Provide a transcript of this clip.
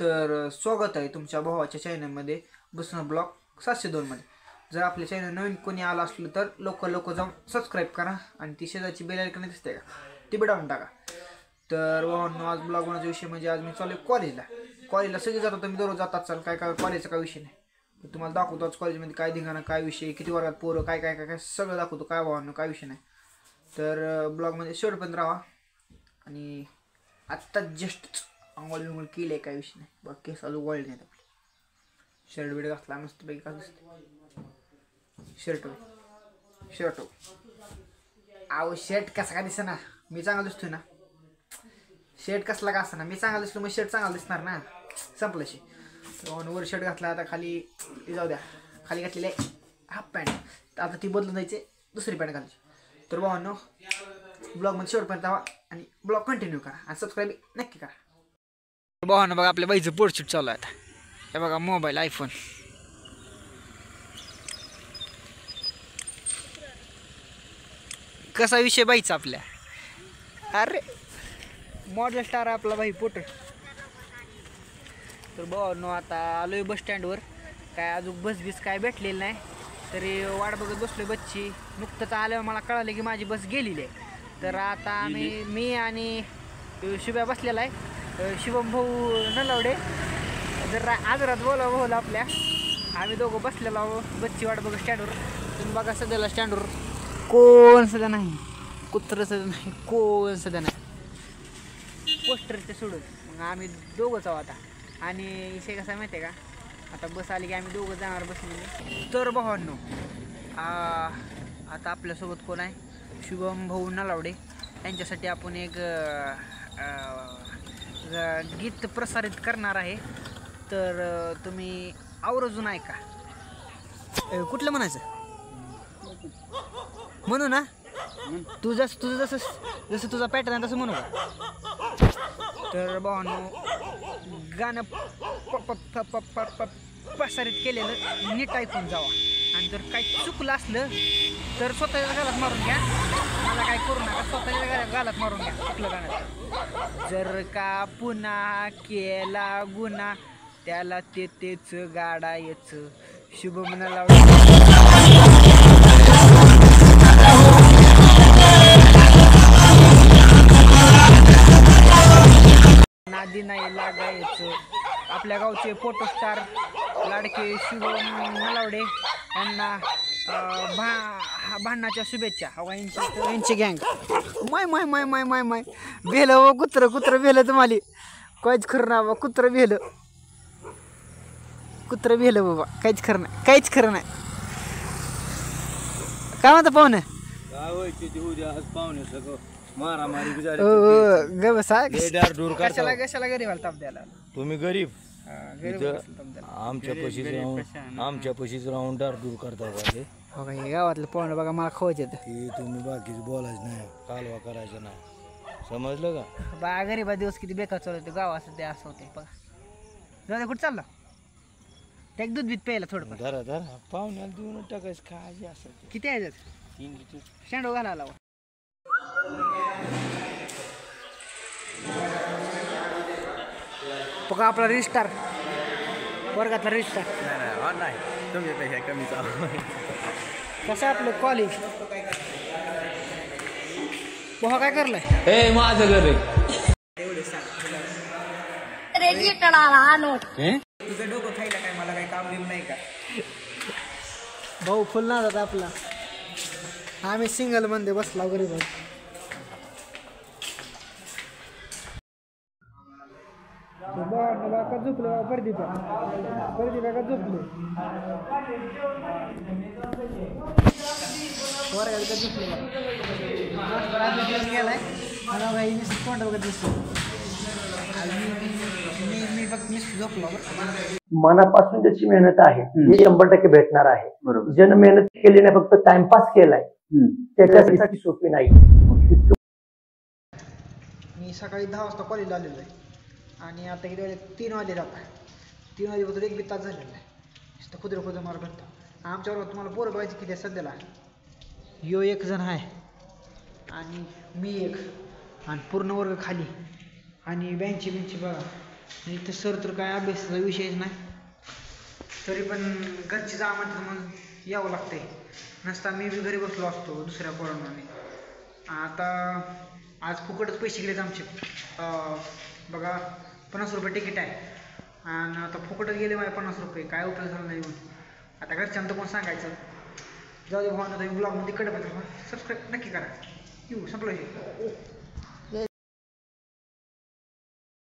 तर स्वागत आहे तुमच्या भावाच्या चॅनलमध्ये बसणं ब्लॉग 702 मध्ये. जर आपल्या चॅनल नवीन कोणी आला असलं तर लोक जाऊन सबस्क्राईब करा आणि ती शेजारची बेल आयकॉन दिसते का ती बी टाका. तर भावांनो, आज ब्लॉग बनवायचा विषय म्हणजे आज मी चालू कॉलेजला सगळे जातो, तुम्ही दररोज जातात. चाल काय कॉलेजचा काय विषय नाही, तर तुम्हाला दाखवतो आज कॉलेजमध्ये काय धिंगाणा, काय विषय, किती वर्गात पोरं, काय काय काय काय सगळं दाखवतो. काय भावांनो काय विषय नाही, तर ब्लॉगमध्ये शेवटपर्यंत राहा. आणि आत्ता जस्ट आंघोळ बिंगोळ केली आहे, काय विषय नाही. बघ केस अजून वळले नाहीत आपले. शर्ट बिट घातला मस्तपैकी, का दिसते शर्ट आहो शर्ट कसा का दिसना, मी चांगला दिसतोय ना. शर्ट कसला का असना, मी चांगला दिसलो मग शर्ट चांगला दिसणार ना. संपलाशी वर शर्ट घातला, आता खाली जाऊ द्या, खाली घातलेली आहे हाफ पॅन्ट, आता ती बदलून जायचे दुसरी पॅन्ट घालायची. तर भावांनो, ब्लॉगमध्ये शेवटपर्यंत राहा आणि ब्लॉग कंटिन्यू करा आणि सबस्क्राईब नक्की करा. भावांनो बघा, आपल्या बाईचं फोटोशूट चालू आहे आता. हे बघा मोबाईल आयफोन. कसा विषय बाईचा आपल्या, अरे मॉडेल स्टार आपला बाई फोटो. तर भावांनो, आता आलोय बस स्टँडवर. काय अजून बस काय भेटलेलं नाही, तरी वाट बघत बसलोय बसची. नुकतंच आल्यावर मला कळालं की माझी बस गेलेली आहे. तर आता मी आणि शुभ्या बसलेला आहे, शिवम भाऊ नलावडे. जर आजरात बोला आपल्या, आम्ही दोघं बसलेलो बसची वाट बघत स्टँडवर. तुम्ही बघा सध्याला स्टँडवर कोण सध्या नाही, कुत्रं सध्या नाही, कोण सध्या नाही, पोस्टरचे सोडून. मग आम्ही दोघंच आहोत आता. आणि विषय कसा माहिती आहे का, आता बस आली की आम्ही दोघं जाणार बसमध्ये. तर भावांनो, आता आपल्यासोबत कोण आहे, शुभम भाऊ नलावडे. त्यांच्यासाठी आपण एक गीत प्रसारित करणार आहे. तर तुम्ही आवर्जून ऐका. कुठलं म्हणायचं म्हणू ना, तुझं जसं तुझा पॅटर्न आहे तसं म्हणू का. तर भावांनो, गाणं प्रसारित केलेलं नीट ऐकून जावा. आणि जर काही चुकलं असलं तर स्वतःच्या गालात मारून घ्या, मला काय करू नका. स्वतःच्या गालात मारून घ्या चुकलं गाणं. जर का पुन्हा केला गुन्हा त्याला तेच गाडायचं. शुभम नलावडे नादी नाही लागायचं. आपल्या गावचे फोटो स्टार लाडके शुभम नलावडे यांना भांडणाच्या शुभेच्छा. हवा यांची गँग माय भेलं व कुत्र भेलं तुम्हाला, काहीच खरं ना बाबा. कुत्र भेलं बाबा, काहीच खरं नाही. काय म्हणता पाहुणे, कशाला गरीबाला ताप द्यायला तुम्ही गरीब आमच्या पशीच राहून डारडूर करता पाहिजे. हो का, हे गावातलं पाहुणे बघा मला खवायचे की तुम्ही बाकीच बोलायचं नाही, कालवा करायचं नाही, समजलं का. बा गरीबा दिवस किती बेकार चालू होते गावाचं, ते असं होते बघा. जाऊ कुठं चालला, ते दूध बीत प्यायला थोडं धरा पाहुण्याला देऊन टाकायचं. काय असं किती आहे 3 लिटर शेंडो घालायला. बघा आपला रजिस्टर, वर्गातला रजिस्टर नाही तुमच्यापेक्षा कमी चालू. कसं आपलं कॉलेज बघा काय करलंय. हे माझं घर रे, तुझं डोकं खायला काय, मला काही काम देऊ नाही का. भाऊ फुल ना जाता आपला, आम्ही सिंगल मध्ये बसला गरीब. का झोपलं परदीपा का झोपले वर्गात का झोपले गेलाय. मला काही तोंड बघत दिसतो. मी फक्त झोपलो. मनापासून त्याची मेहनत आहे ही 100% भेटणार आहे. ज्यानं मेहनत केली नाही, फक्त टाइमपास केलाय, त्याच्यासाठी सोपी नाही. मी सकाळी 10 वाजता कॉलेजला आलेलो आहे आणि आता किती वाजले, 3 वाजले. जाता 3 वाजेपासून 1 तास झालेला आहे. नुसतं खुद्र मार करतो. आमच्या वर्गात तुम्हाला पोरं बघायची किती आहे सध्याला, यो 1 जण आहे आणि मी 1 आणि पूर्ण वर्ग खाली. आणि बेंची बघा इथं सर तर काय अभ्यासाचा विषयच नाही, तरी पण घरची जा म्हणतात म्हणून यावं लागतंय. नसता मी बी घरी बसलो असतो दुसऱ्या कोरोनाने. आता आज फुकटच पैसे गेलेत आमचे. बघा 50 रुपये तिकीट आहे आणि आता फुकटच गेले माझे 50 रुपये. काय उपयोग झाला नाही येऊन. आता घरच्यांना कोण सांगायचं. जाऊ दे भावांनो, तुम्ही ब्लॉगमध्ये कडे सबस्क्राईब नक्की करा. येऊ संपलं.